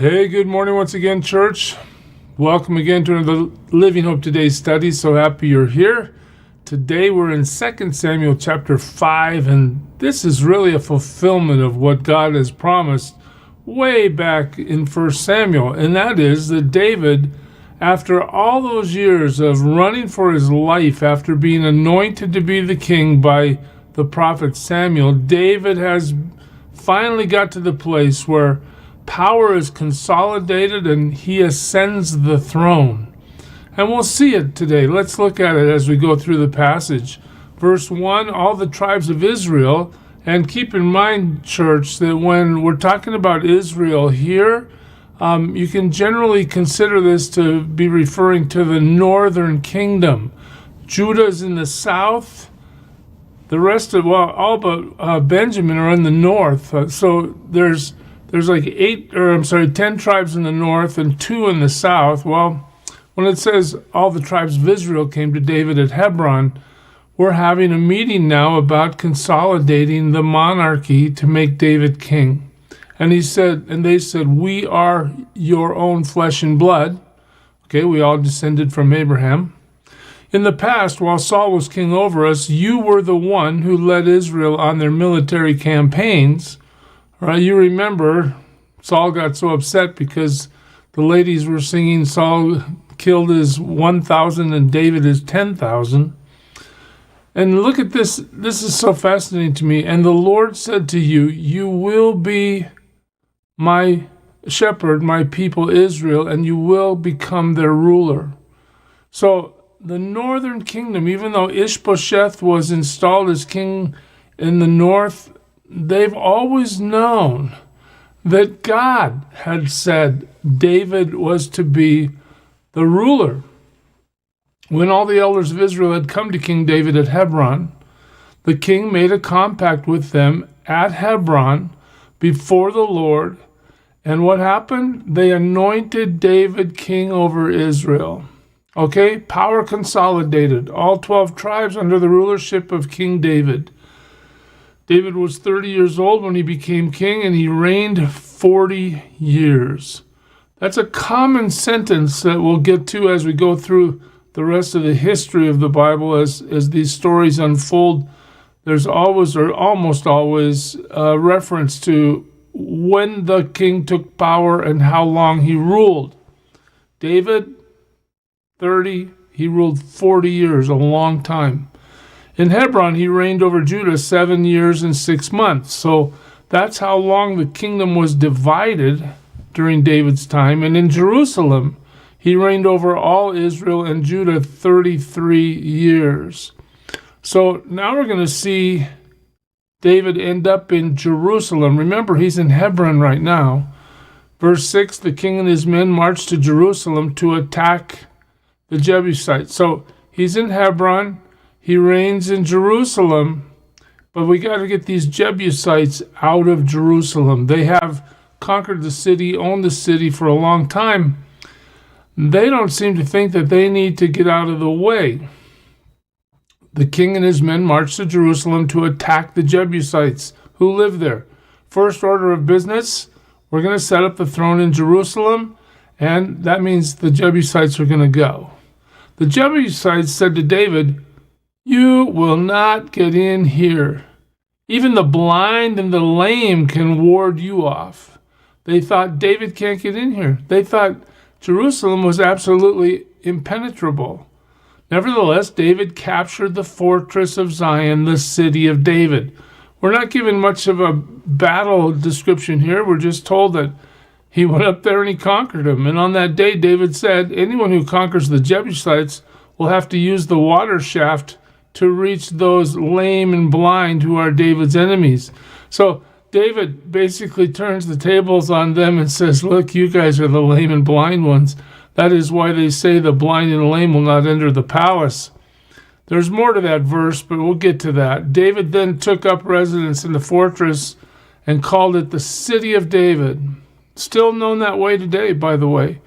Hey, good morning once again, church. Welcome again to the Living Hope Today study. So happy you're here. Today we're in 2 Samuel chapter 5, and this is really a fulfillment of what God has promised way back in 1 Samuel, and that is that David, after all those years of running for his life, after being anointed to be the king by the prophet Samuel, David has finally got to the place where power is consolidated and he ascends the throne. And we'll see it today. Let's look at it as we go through the passage. Verse 1, all the tribes of Israel. And keep in mind, church, that when we're talking about Israel here, you can generally consider this to be referring to the northern kingdom. Judah's in the south. The rest of, all but Benjamin are in the north. So there's like 10 tribes in the north and 2 in the south. Well, when it says all the tribes of Israel came to David at Hebron, we're having a meeting now about consolidating the monarchy to make David king. And they said, we are your own flesh and blood. Okay, we all descended from Abraham. In the past, while Saul was king over us, you were the one who led Israel on their military campaigns. Right, you remember Saul got so upset because the ladies were singing Saul killed his 1,000 and David his 10,000. And look at this. This is so fascinating to me. And the Lord said to you, you will be my shepherd, my people Israel, and you will become their ruler. So the northern kingdom, even though Ishbosheth was installed as king in the north, they've always known that God had said David was to be the ruler. When all the elders of Israel had come to King David at Hebron, the king made a compact with them at Hebron before the Lord. And what happened? They anointed David king over Israel. Okay, power consolidated, all 12 tribes under the rulership of King David. David was 30 years old when he became king, and he reigned 40 years. That's a common sentence that we'll get to as we go through the rest of the history of the Bible. As these stories unfold, there's always or almost always a reference to when the king took power and how long he ruled. David, 30, he ruled 40 years, a long time. In Hebron, he reigned over Judah 7 years and 6 months. So that's how long the kingdom was divided during David's time. And in Jerusalem, he reigned over all Israel and Judah 33 years. So now we're going to see David end up in Jerusalem. Remember, he's in Hebron right now. Verse 6, the king and his men marched to Jerusalem to attack the Jebusites. So he's in Hebron. He reigns in Jerusalem, but we got to get these Jebusites out of Jerusalem. They have conquered the city, owned the city for a long time. They don't seem to think that they need to get out of the way. The king and his men marched to Jerusalem to attack the Jebusites who live there. First order of business, we're going to set up the throne in Jerusalem, and that means the Jebusites are going to go. The Jebusites said to David, you will not get in here. Even the blind and the lame can ward you off. They thought David can't get in here. They thought Jerusalem was absolutely impenetrable. Nevertheless, David captured the fortress of Zion, the city of David. We're not given much of a battle description here. We're just told that he went up there and he conquered them. And on that day, David said, anyone who conquers the Jebusites will have to use the water shaft to reach those lame and blind who are David's enemies. So David basically turns the tables on them and says, look, you guys are the lame and blind ones. That is why they say the blind and lame will not enter the palace. There's more to that verse, but we'll get to that. David then took up residence in the fortress and called it the City of David. Still known that way today, by the way.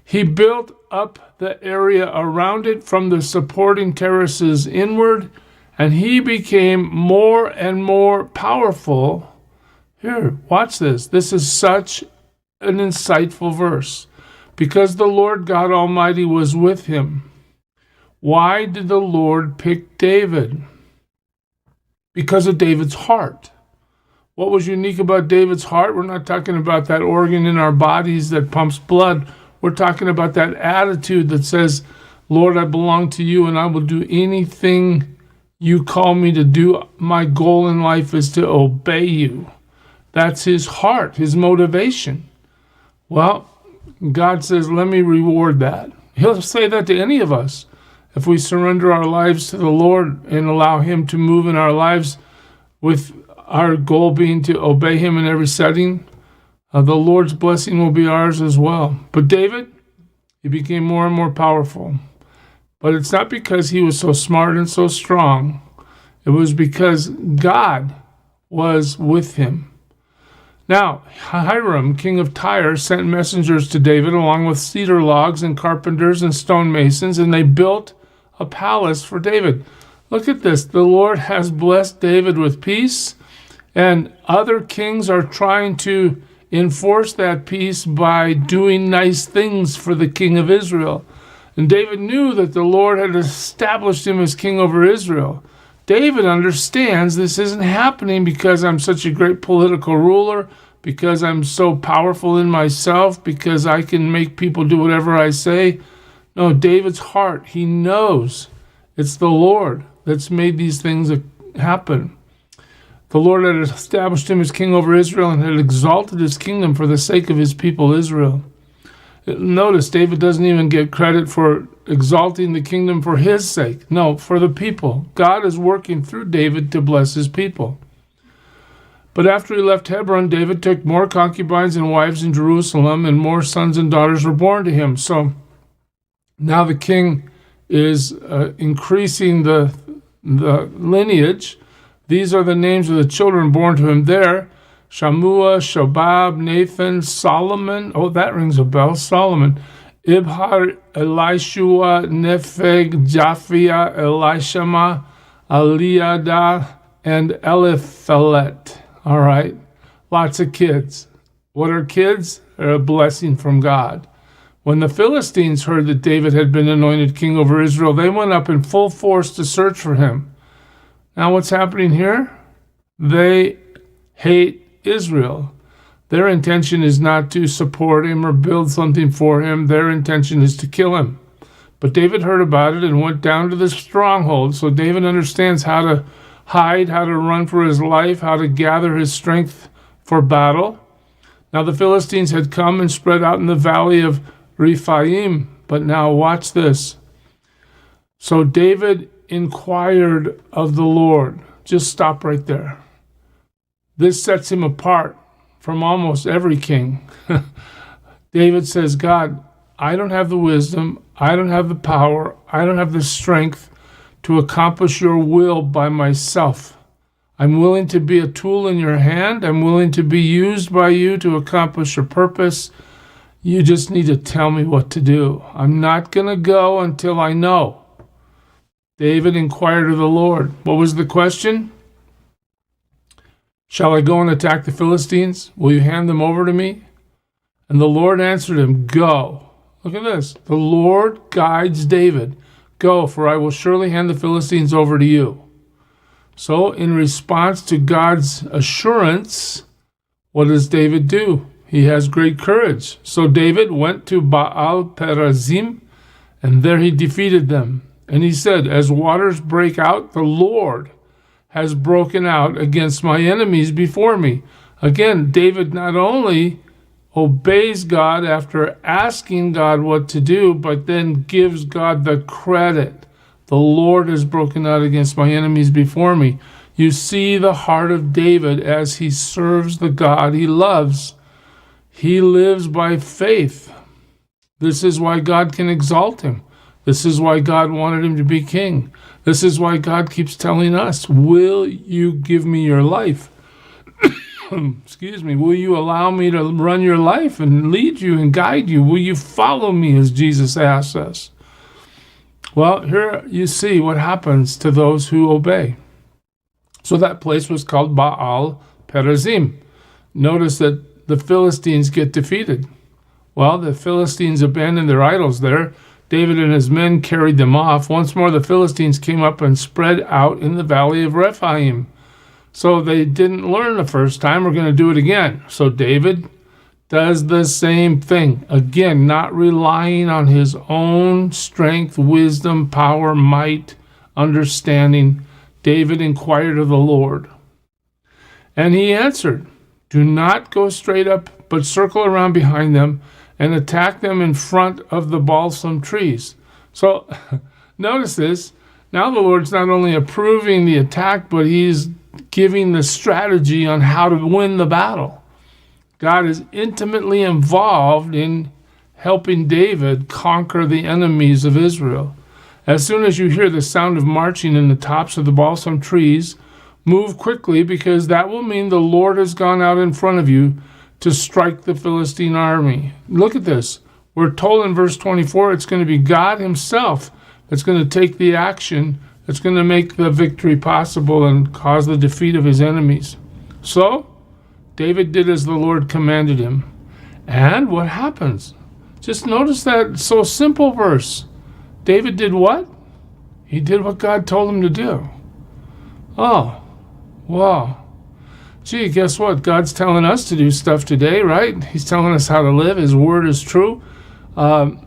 He built up the area around it from the supporting terraces inward, and he became more and more powerful. Here, watch this. This is such an insightful verse. Because the Lord God Almighty was with him. Why did the Lord pick David? Because of David's heart. What was unique about David's heart? We're not talking about that organ in our bodies that pumps blood. We're talking about that attitude that says, Lord, I belong to you and I will do anything you call me to do. My goal in life is to obey you. That's his heart, his motivation. Well, God says, let me reward that. He'll say that to any of us. If we surrender our lives to the Lord and allow him to move in our lives with our goal being to obey him in every setting, the Lord's blessing will be ours as well. But David, he became more and more powerful. But it's not because he was so smart and so strong. It was because God was with him. Now, Hiram, king of Tyre, sent messengers to David along with cedar logs and carpenters and stonemasons, and they built a palace for David. Look at this. The Lord has blessed David with peace, and other kings are trying to enforce that peace by doing nice things for the king of Israel. And David knew that the Lord had established him as king over Israel. David understands this isn't happening because I'm such a great political ruler, because I'm so powerful in myself, because I can make people do whatever I say. No, David's heart, he knows it's the Lord that's made these things happen. The Lord had established him as king over Israel and had exalted his kingdom for the sake of his people Israel. Notice, David doesn't even get credit for exalting the kingdom for his sake. No, for the people. God is working through David to bless his people. But after he left Hebron, David took more concubines and wives in Jerusalem, and more sons and daughters were born to him. So now the king is increasing the lineage. These are the names of the children born to him there. Shammua, Shobab, Nathan, Solomon. Oh, that rings a bell. Solomon. Ibhar, Elishua, Nepheg, Japhia, Elishama, Eliada, and Eliphalet. All right. Lots of kids. What are kids? They're a blessing from God. When the Philistines heard that David had been anointed king over Israel, they went up in full force to search for him. Now what's happening here? They hate Israel. Their intention is not to support him or build something for him. Their intention is to kill him. But David heard about it and went down to the stronghold. So David understands how to hide, how to run for his life, how to gather his strength for battle. Now the Philistines had come and spread out in the valley of Rephaim. But now watch this. So David inquired of the Lord. Just stop right there. This sets him apart from almost every king. David says, God, I don't have the wisdom, I don't have the power, I don't have the strength to accomplish your will by myself. I'm willing to be a tool in your hand. I'm willing to be used by you to accomplish your purpose. You just need to tell me what to do. I'm not going to go until I know. David inquired of the Lord. What was the question? Shall I go and attack the Philistines? Will you hand them over to me? And the Lord answered him, Go. Look at this. The Lord guides David. Go, for I will surely hand the Philistines over to you. So, in response to God's assurance, what does David do? He has great courage. So David went to Baal Perazim, and there he defeated them. And he said, As waters break out, the Lord has broken out against my enemies before me. Again, David not only obeys God after asking God what to do, but then gives God the credit. The Lord has broken out against my enemies before me. You see the heart of David as he serves the God he loves. He lives by faith. This is why God can exalt him. This is why God wanted him to be king. This is why God keeps telling us, will you give me your life? Excuse me. Will you allow me to run your life and lead you and guide you? Will you follow me, as Jesus asks us? Well, here you see what happens to those who obey. So that place was called Baal Perazim. Notice that the Philistines get defeated? Well, the Philistines abandoned their idols there. David and his men carried them off. Once more, the Philistines came up and spread out in the valley of Rephaim. So they didn't learn the first time. We're going to do it again. So David does the same thing. Again, not relying on his own strength, wisdom, power, might, understanding. David inquired of the Lord. And he answered, do not go straight up, but circle around behind them and attack them in front of the balsam trees. So notice this. Now the Lord's not only approving the attack, but he's giving the strategy on how to win the battle. God is intimately involved in helping David conquer the enemies of Israel. As soon as you hear the sound of marching in the tops of the balsam trees, move quickly, because that will mean the Lord has gone out in front of you to strike the Philistine army. Look at this. We're told in verse 24 it's going to be God himself that's going to take the action that's going to make the victory possible and cause the defeat of his enemies. So David did as the Lord commanded him. And what happens? Just notice that so simple verse. David did what? He did what God told him to do. Oh, wow. Gee, guess what? God's telling us to do stuff today, right? He's telling us how to live. His word is true. How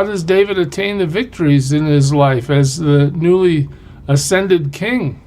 does David attain the victories in his life as the newly ascended king?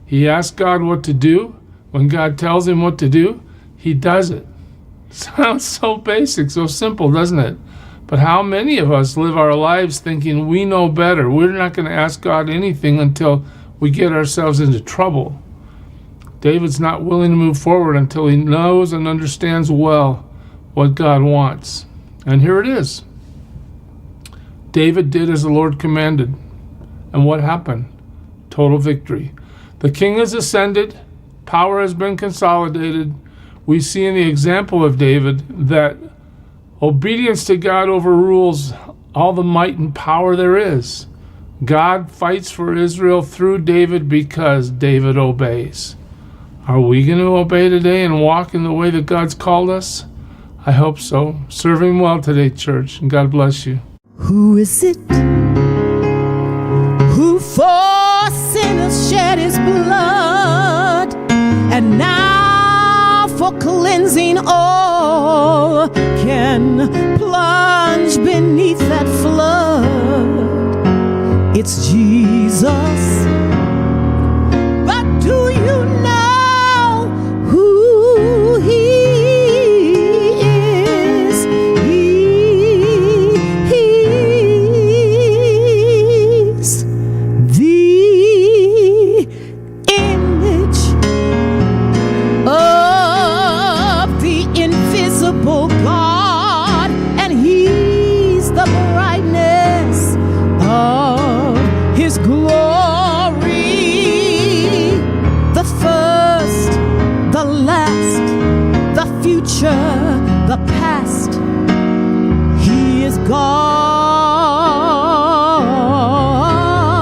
He asks God what to do. When God tells him what to do, he does it. Sounds so basic, so simple, doesn't it? But how many of us live our lives thinking we know better? We're not going to ask God anything until we get ourselves into trouble. David's not willing to move forward until he knows and understands well what God wants. And here it is. David did as the Lord commanded. And what happened? Total victory. The king has ascended. Power has been consolidated. We see in the example of David that obedience to God overrules all the might and power there is. God fights for Israel through David because David obeys. Are we going to obey today and walk in the way that God's called us? I hope so. Serve him well today, church, and God bless you. Who is it who for sinners shed his blood, and now for cleansing all can plunge beneath that flood? It's Jesus. But do you know who he is? He's the image of the invisible God, and he's the brightness of his glory, the first, the last, the future, the past. He is God.